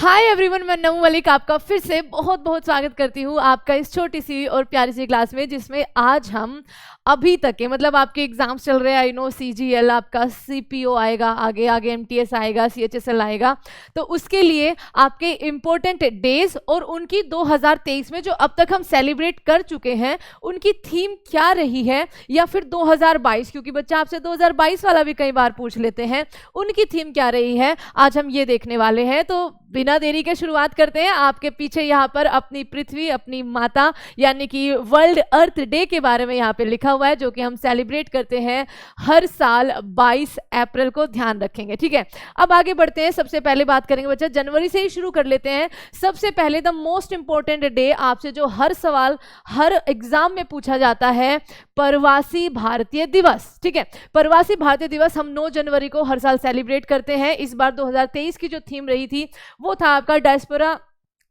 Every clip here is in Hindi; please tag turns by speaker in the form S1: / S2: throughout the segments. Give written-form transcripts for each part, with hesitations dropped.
S1: हाय एवरीवन, मैं नमू मलिक आपका फिर से बहुत बहुत स्वागत करती हूँ आपका इस छोटी सी और प्यारी सी क्लास में, जिसमें आज हम अभी तक के मतलब आपके एग्जाम्स चल रहे हैं। आई नो CGL आपका CPO आएगा, आगे आगे MTS आएगा, CHSL आएगा, तो उसके लिए आपके इम्पोर्टेंट डेज और उनकी 2023 में जो अब तक हम सेलिब्रेट कर चुके हैं उनकी थीम क्या रही है, या फिर 2022, क्योंकि बच्चा आपसे 2022 वाला भी कई बार पूछ लेते हैं, उनकी थीम क्या रही है, आज हम ये देखने वाले हैं। तो बिना देरी के शुरुआत करते हैं। आपके पीछे यहाँ पर अपनी पृथ्वी, अपनी माता यानी कि वर्ल्ड अर्थ डे के बारे में यहाँ पे लिखा हुआ है, जो कि हम सेलिब्रेट करते हैं हर साल 22 अप्रैल को, ध्यान रखेंगे। ठीक है, अब आगे बढ़ते हैं। सबसे पहले बात करेंगे बच्चा, जनवरी से ही शुरू कर लेते हैं। सबसे पहले द मोस्ट इंपॉर्टेंट डे, आपसे जो हर सवाल हर एग्जाम में पूछा जाता है, प्रवासी भारतीय दिवस। ठीक है, प्रवासी भारतीय दिवस हम 9 जनवरी को हर साल सेलिब्रेट करते हैं। इस बार 2023 की जो थीम रही थी वो था आपका diaspora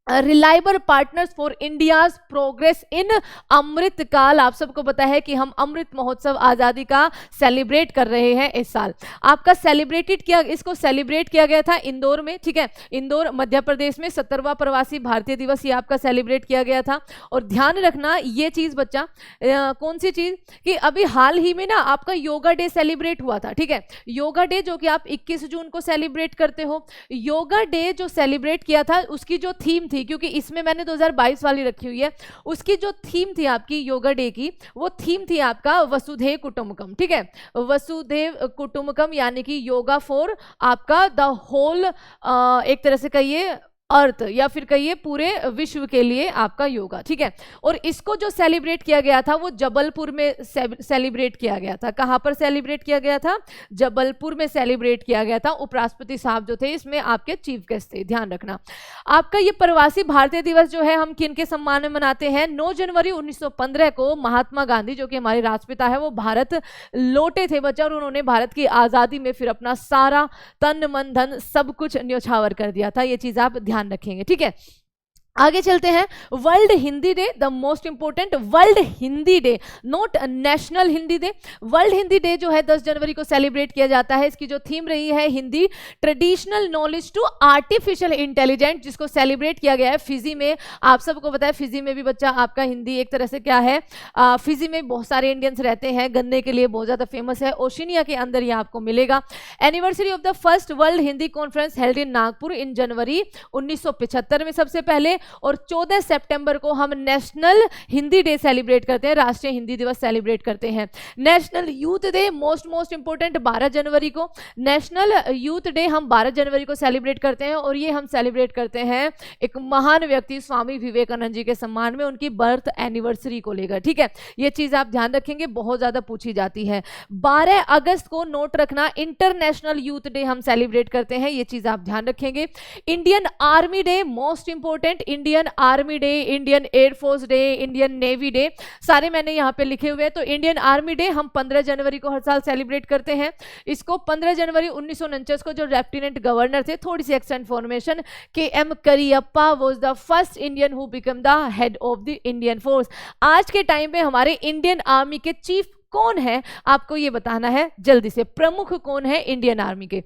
S1: reliable partners for India's progress in Amrit Kaal. आप सबको पता है कि हम अमृत महोत्सव आज़ादी का सेलिब्रेट कर रहे हैं इस साल। आपका इसको सेलिब्रेट किया गया था इंदौर में। ठीक है, इंदौर मध्य प्रदेश में 17वां प्रवासी भारतीय दिवस ये आपका सेलिब्रेट किया गया था। और ध्यान रखना ये चीज़ बच्चा, कौन सी चीज़ कि अभी हाल ही में ना आपका योगा डे सेलिब्रेट हुआ था। ठीक है, योगा डे जो कि आप 21 जून को सेलिब्रेट करते हो। योगा डे जो सेलिब्रेट किया था उसकी जो थीम थी, क्योंकि इसमें मैंने 2022 वाली रखी हुई है, उसकी जो थीम थी आपकी योगा डे की, वो थीम थी आपका वसुधैव कुटुंबकम। ठीक है, वसुधैव कुटुंबकम यानी कि योगा फॉर आपका द होल, एक तरह से कहिए अर्थ, या फिर कहिए पूरे विश्व के लिए आपका योगा। ठीक है, और इसको जो सेलिब्रेट किया गया था वो जबलपुर में सेलिब्रेट किया गया था। कहाँ पर सेलिब्रेट किया गया था? जबलपुर में सेलिब्रेट किया गया था। उपराष्ट्रपति साहब जो थे इसमें आपके चीफ गेस्ट थे, ध्यान रखना। आपका ये प्रवासी भारतीय दिवस जो है हम किन के सम्मान में मनाते हैं? 9 जनवरी 1915 को महात्मा गांधी, जो कि हमारे राष्ट्रपिता है, वो भारत लौटे थे बच्चा, और उन्होंने भारत की आज़ादी में फिर अपना सारा तन मन धन सब कुछ न्योछावर कर दिया था। ये चीज़ आप ध्यान रखेंगे। ठीक है, आगे चलते हैं। World Hindi day, the most important world Hindi day, not national Hindi day. World Hindi day जो है 10 जनवरी को सेलिब्रेट किया जाता है। इसकी जो थीम रही है Hindi traditional knowledge to artificial intelligence, जिसको सेलिब्रेट किया गया है फिजी में। आप सबको पता है फिजी में भी बच्चा आपका हिंदी एक तरह से क्या है, फिजी में बहुत सारे इंडियंस रहते हैं, गन्ने के लिए बहुत ज़्यादा फेमस है। ओशिनिया के अंदर ये आपको मिलेगा। Anniversary of the first world Hindi conference held in Nagpur in January 1975 में सबसे पहले, और 14 सितंबर को हम नेशनल हिंदी डे सेलिब्रेट करते हैं, राष्ट्रीय हिंदी दिवस सेलिब्रेट करते हैं। National youth day most important 12 जनवरी को, नेशनल यूथ डे हम 12 जनवरी को सेलिब्रेट करते हैं, और ये हम सेलिब्रेट करते हैं एक महान व्यक्ति स्वामी विवेकानंद जी के सम्मान में, उनकी बर्थ एनिवर्सरी को लेकर। ठीक है, ये चीज आप ध्यान रखेंगे, बहुत ज्यादा पूछी जाती है। 12 अगस्त को नोट रखना इंटरनेशनल यूथ डे हम सेलिब्रेट करते हैं, ये चीज आप ध्यान रखेंगे। Indian army day most important, Indian army day, Indian air force day, Indian navy day, सारे मैंने यहाँ पे लिखे हुए हैं। तो इंडियन आर्मी डे हम 15 जनवरी को हर साल सेलिब्रेट करते हैं। इसको 15 जनवरी 1949 को जो लेफ्टिनेंट गवर्नर थे, थोड़ी सी extra information, KM Cariappa was the first Indian who become the head of the Indian force. आज के टाइम पे हमारे इंडियन आर्मी के चीफ कौन है, आपको ये बताना है जल्दी से। प्रमुख कौन है इंडियन आर्मी के?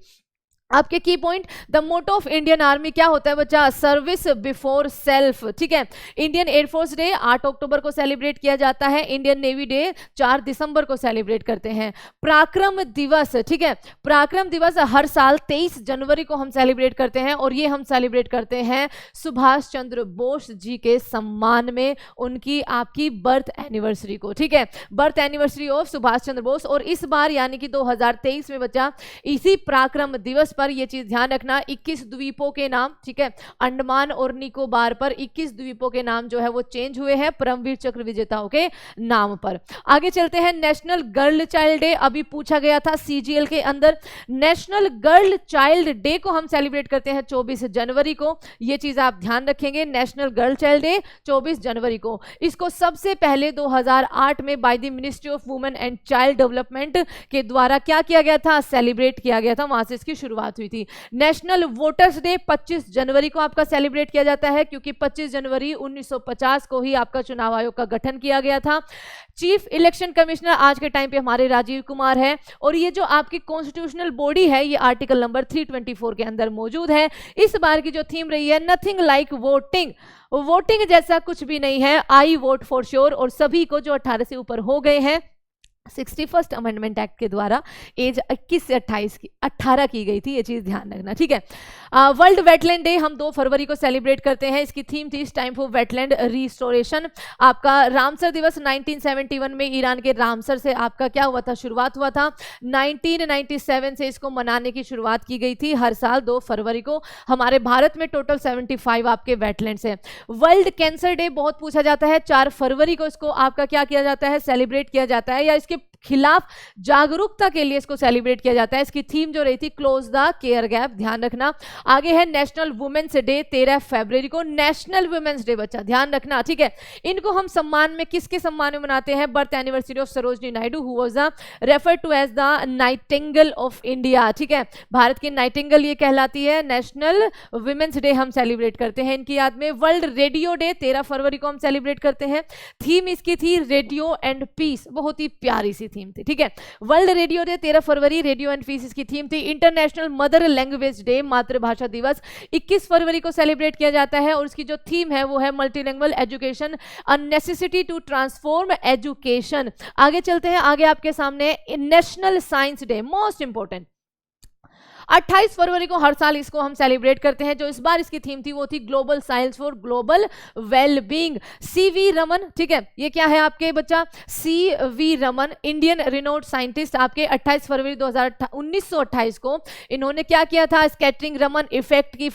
S1: आपके की point, the motto of Indian army क्या होता है बच्चा? Service before self. ठीक है, इंडियन एयरफोर्स डे 8 अक्टूबर को सेलिब्रेट किया जाता है। इंडियन नेवी डे 4 दिसंबर को सेलिब्रेट करते हैं। पराक्रम दिवस, ठीक है, पराक्रम दिवस हर साल 23 जनवरी को हम सेलिब्रेट करते हैं, और ये हम सेलिब्रेट करते हैं सुभाष चंद्र बोस जी के सम्मान में, उनकी आपकी बर्थ एनिवर्सरी को। ठीक है, birth anniversary of Subhash Chandra Bose. और इस बार यानी कि 2023 में बच्चा इसी पराक्रम दिवस पर ये चीज ध्यान रखना, 21 द्वीपों के नाम, ठीक है, अंडमान और निकोबार पर 21 द्वीपों के नाम जो है वो चेंज हुए हैं परमवीर चक्र विजेताओं के नाम पर। आगे चलते हैं। नेशनल गर्ल चाइल्ड डे, अभी पूछा गया था CGL के अंदर। नेशनल गर्ल चाइल्ड डे को हम सेलिब्रेट करते हैं 24 जनवरी को, ये चीज आप ध्यान रखेंगे। नेशनल गर्ल चाइल्ड डे 24 जनवरी को। इसको सबसे पहले 2008 में by the ministry of women and child development के द्वारा क्या किया गया था? सेलिब्रेट किया गया था, वहां से इसकी शुरुआत शुरुआत हुई थी। नेशनल वोटर्स डे 25 जनवरी को आपका सेलिब्रेट किया जाता है, क्योंकि 25 जनवरी 1950 को ही आपका चुनाव आयोग का गठन किया गया था। चीफ इलेक्शन कमिश्नर आज के टाइम पे हमारे राजीव कुमार है, और ये जो आपकी कॉन्स्टिट्यूशनल बॉडी है ये आर्टिकल नंबर 324 के अंदर मौजूद है। इस बार की जो थीम रही है, नथिंग लाइक वोटिंग, वोटिंग जैसा कुछ भी नहीं है, आई वोट फॉर श्योर। और सभी को जो 18 से ऊपर हो गए हैं, 61st अमेंडमेंट एक्ट के द्वारा एज 21 से 18 की गई थी, ये चीज ध्यान रखना, ठीक है। वर्ल्ड वेटलैंड डे हम 2 फरवरी को सेलिब्रेट करते हैं। इसकी थीम थी टाइम फॉर वेटलैंड रिस्टोरेशन। आपका रामसर दिवस 1971 में ईरान के रामसर से आपका क्या हुआ था, शुरुआत हुआ था। 1997 से इसको मनाने की शुरुआत की गई थी, हर साल 2 फरवरी को। हमारे भारत में टोटल 75 आपके वेटलैंड्स हैं। वर्ल्ड कैंसर डे बहुत पूछा जाता है, 4 फरवरी को इसको आपका क्या किया जाता है, सेलिब्रेट किया जाता है, या इसके खिलाफ जागरूकता के लिए इसको सेलिब्रेट किया जाता है। इसकी थीम जो रही थी क्लोज द केयर गैप, ध्यान रखना। आगे है नेशनल वुमेन्स डे 13 फरवरी को, नेशनल वुमेन्स डे बच्चा ध्यान रखना, ठीक है। इनको हम सम्मान में किसके सम्मान में मनाते हैं, birth anniversary of Sarojini Naidu who was referred to as the nightingale of India, ठीक है। भारत की नाइटिंगेल ये कहलाती है। नेशनल वुमेन्स डे हम सेलिब्रेट करते हैं इनकी याद में। वर्ल्ड रेडियो डे 13 फरवरी को हम सेलिब्रेट करते हैं। थीम इसकी थी रेडियो एंड पीस, बहुत ही प्यारी सी थीम थी, ठीक है। वर्ल्ड रेडियो डे 13 फरवरी, रेडियो एंड पीस इसकी थीम थी। इंटरनेशनल मदर लैंग्वेज डे, मातृभाषा दिवस 21 फरवरी को सेलिब्रेट किया जाता है, और उसकी जो थीम है वो है multilanguage education, a necessity to transform education. आगे चलते हैं, आगे आपके सामने national science day, most important. 28 फरवरी को हर साल इसको हम सेलिब्रेट करते हैं। जो इस बार इसकी थीम थी वो थी global science for global wellbeing. CV Raman, ठीक है, ये क्या है आपके बच्चा, CV Raman, Indian renowned scientist. आपके 28 फरवरी 1928 को इन्होंने क्या किया था, स्कैटरिंग रमन इफेक्ट की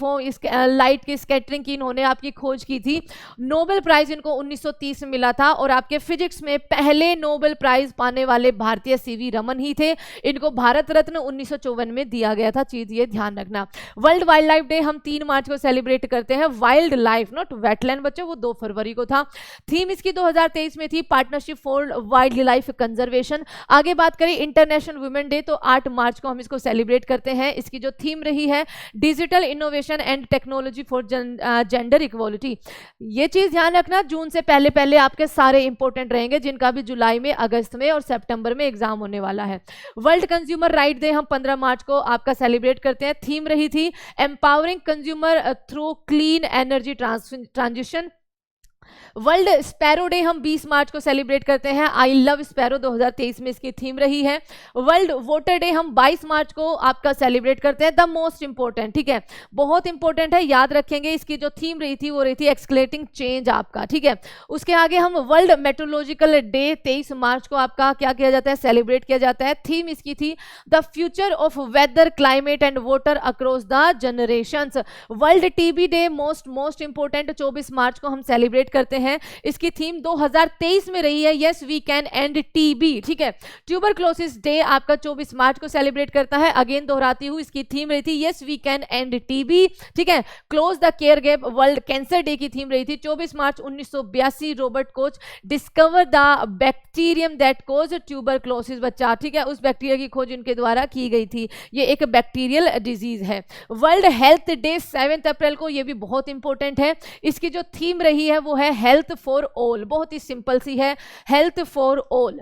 S1: लाइट की स्कैटरिंग की इन्होंने आपकी खोज की थी। नोबेल प्राइज इनको 1930 में मिला था, और आपके फिजिक्स में पहले नोबेल प्राइज पाने वाले भारतीय सीवी रमन ही थे। इनको भारत रत्न 1954 में दिया गया था, चीज ये ध्यान रखना। वर्ल्ड वाइल्ड लाइफ डे हम 3 मार्च को सेलिब्रेट करते हैं। वाइल्ड लाइफ नॉट वेटलैंड बच्चों, वो 2 फरवरी को था। थीम इसकी 2023 में थी partnership for wild life conservation. आगे बात करें इंटरनेशनल वुमेन डे, तो 8 मार्च को हम इसको सेलिब्रेट करते हैं। इसकी जो थीम रही है digital innovation and technology for gender equality. ये चीज ध्यान रखना, जून से पहले पहले आपके सारे इंपॉर्टेंट रहेंगे, जिनका भी जुलाई में, अगस्त में और सितंबर में एग्जाम होने वाला है। वर्ल्ड कंज्यूमर राइट डे हम 15 मार्च को आपका सेलिब्रेट करते हैं। थीम रही थी empowering consumer through clean energy transition. World sparrow day हम 20 मार्च को सेलिब्रेट करते हैं। आई लव स्पैरो 2023 में इसकी थीम रही है। वर्ल्ड वोटर डे हम 22 मार्च को आपका सेलिब्रेट करते हैं। द मोस्ट इंपॉर्टेंट, ठीक है, बहुत इंपॉर्टेंट है, याद रखेंगे। इसकी जो थीम रही थी वो रही थी एक्सकेलेटिंग चेंज आपका, ठीक है। उसके आगे हम वर्ल्ड मेट्रोलॉजिकल डे 23 मार्च को आपका क्या किया जाता है, सेलिब्रेट किया जाता है। थीम इसकी थी the future of weather climate and water across the generations. World TB day most important 24 मार्च को हम सेलिब्रेट करते हैं। इसकी थीम 2023 में रही है yes we can end TB, ठीक है। ट्यूबरक्लोसिस डे आपका 24 मार्च को सेलिब्रेट करता है। अगेन दोहराती हूं, इसकी थीम रही थी yes we can end TB, ठीक है। Close the care gap. World cancer day की थीम रही थी 24 मार्च 1982, Robert Koch discover the bacterium that cause tuberculosis बच्चा, ठीक है, उस बैक्टीरिया की खोज इनके द्वारा की गई थी। ये एक बैक्टीरियल डिजीज है। वर्ल्ड हेल्थ डे 7 अप्रैल को, ये भी बहुत इंपॉर्टेंट है। इसकी जो थीम रही है वो है हेल्थ फॉर ऑल, बहुत ही सिंपल सी है, health for all.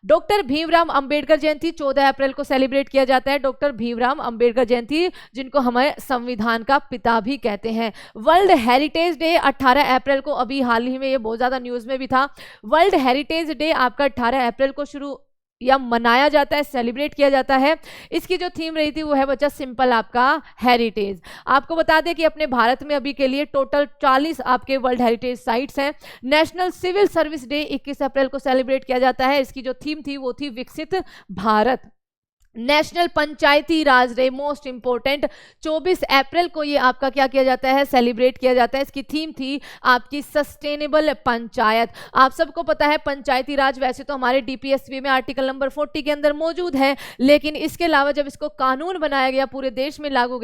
S1: Doctor Bhimrao Ambedkar Jayanti 14 अप्रैल को सेलिब्रेट किया जाता है। डॉक्टर भीमराव अंबेडकर जयंती, जिनको हमें संविधान का पिता भी कहते हैं। वर्ल्ड हेरिटेज डे 18 अप्रैल को, अभी हाल ही में ये बहुत ज्यादा न्यूज में भी था। वर्ल्ड हेरिटेज डे आपका 18 अप्रैल को शुरू या मनाया जाता है, सेलिब्रेट किया जाता है। इसकी जो थीम रही थी वो है बच्चा सिंपल आपका हेरिटेज। आपको बता दें कि अपने भारत में अभी के लिए टोटल 40 आपके वर्ल्ड हेरिटेज साइट्स हैं। नेशनल सिविल सर्विस डे 21 अप्रैल को सेलिब्रेट किया जाता है। इसकी जो थीम थी वो थी विकसित भारत। नेशनल पंचायती राज डे मोस्ट इंपॉर्टेंट 24 अप्रैल को ये आपका क्या किया जाता है, सेलिब्रेट किया जाता है। इसकी थीम थी आपकी सस्टेनेबल पंचायत। आप सबको पता है पंचायती राज वैसे तो हमारे डीपीएसबी में आर्टिकल नंबर 40 के अंदर मौजूद है, लेकिन इसके अलावा जब इसको कानून बनाया गया, पूरे देश में लागू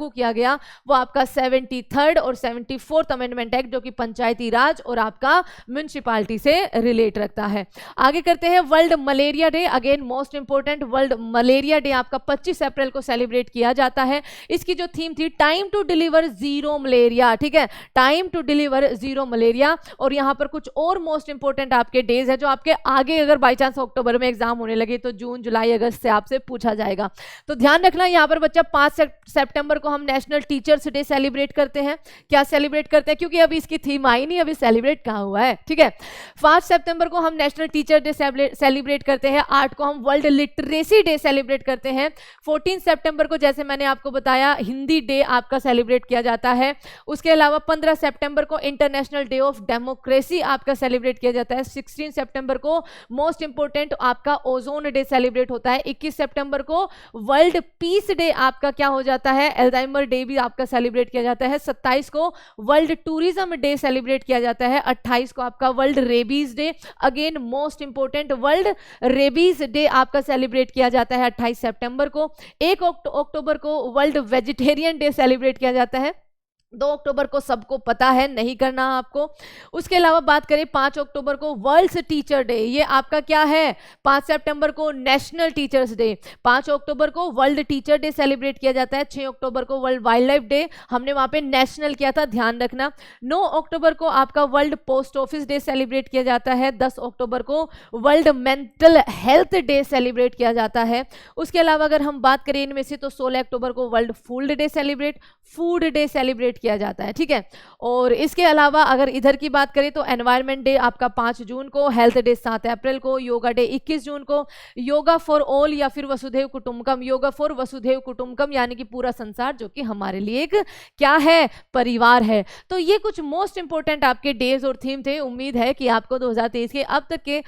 S1: किया गया, वो आपका 73rd और 74th अमेंडमेंट एक्ट, जो कि पंचायती राज और आपका म्युनिसिपालिटी से रिलेट रखता है। आगे करते हैं world malaria day, again most important. World malaria day आपका 25 अप्रैल को सेलिब्रेट किया जाता है। इसकी जो थीम थी time to deliver zero malaria, ठीक है, time to deliver zero malaria. और यहाँ पर कुछ और मोस्ट इंपोर्टेंट आपके डेज है जो आपके आगे अगर बाई चांस अक्टूबर में एग्जाम होने लगे तो जून जुलाई अगस्त से आपसे पूछा जाएगा। तो ध्यान रखना यहाँ पर बच्चा 5 सितंबर को हम नेशनल टीचर्स डे सेलिब्रेट करते हैं। क्या सेलिब्रेट करते हैं, क्योंकि अभी इसकी थीम आई नहीं, अभी सेलिब्रेट कहाँ हुआ है, ठीक है। 5 सितंबर को हम नेशनल टीचर डे सेलिब्रेट करते हैं। 8 को हम वर्ल्ड लिटरेसी डे सेलिब्रेट करते हैं। 14 सितंबर को जैसे मैंने आपको बताया हिंदी डे आपका सेलिब्रेट किया जाता है। उसके अलावा 15 सितंबर को इंटरनेशनल डे ऑफ डेमोक्रेसी आपका सेलिब्रेट किया जाता है। 16 सितंबर को मोस्ट इंपोर्टेंट आपका ओजोन डे सेलिब्रेट होता है। 21 सितंबर को वर्ल्ड पीस डे आपका क्या हो जाता है, अल्जाइमर डे भी आपका सेलिब्रेट किया जाता है। 27 को वर्ल्ड टूरिज्म डे सेलिब्रेट किया जाता है। 28 को आपका world rabies day, again most important world rabies day आपका सेलिब्रेट किया जाता है 28 सितंबर को। 1 अक्टूबर को वर्ल्ड वेजिटेरियन डे सेलिब्रेट किया जाता है। 2 अक्टूबर को सबको पता है, नहीं करना आपको। उसके अलावा बात करें 5 अक्टूबर को वर्ल्ड्स टीचर डे, ये आपका क्या है, 5 सितंबर को नेशनल टीचर्स डे। 5 अक्टूबर को वर्ल्ड टीचर डे सेलिब्रेट किया जाता है। 6 अक्टूबर को वर्ल्ड वाइल्ड लाइफ डे, हमने वहां पे नेशनल किया था, ध्यान रखना। 9 अक्टूबर को आपका world post office day celebrate किया जाता है। 10 अक्टूबर को world mental health day celebrate किया जाता है। उसके अलावा अगर हम बात करें इनमें से तो 16 अक्टूबर को वर्ल्ड फूड डे सेलिब्रेट किया जाता है, ठीक है। और इसके अलावा अगर इधर की बात करें तो एनवायरनमेंट डे आपका 5 जून को, हेल्थ डे 7 अप्रैल को, योगा डे 21 जून को, योगा फॉर ऑल या फिर वसुधैव कुटुंबकम, योगा फॉर वसुधैव कुटुंबकम यानी कि पूरा संसार जो कि हमारे लिए एक क्या है, परिवार है। तो ये कुछ मोस्ट इंपोर्टेंट आपके डेज और थीम थे। उम्मीद है कि आपको 2023 के अब तक के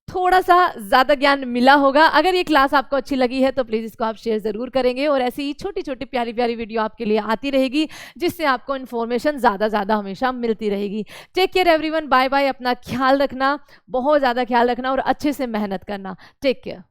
S1: थोड़ा सा ज़्यादा ज्ञान मिला होगा। अगर ये क्लास आपको अच्छी लगी है तो प्लीज़ इसको आप शेयर ज़रूर करेंगे और ऐसी ही छोटी छोटी प्यारी प्यारी वीडियो आपके लिए आती रहेगी जिससे आपको इन्फॉर्मेशन ज़्यादा हमेशा मिलती रहेगी। Take care everyone, bye bye. अपना ख्याल रखना, बहुत ज़्यादा ख्याल रखना और अच्छे से मेहनत करना। Take care.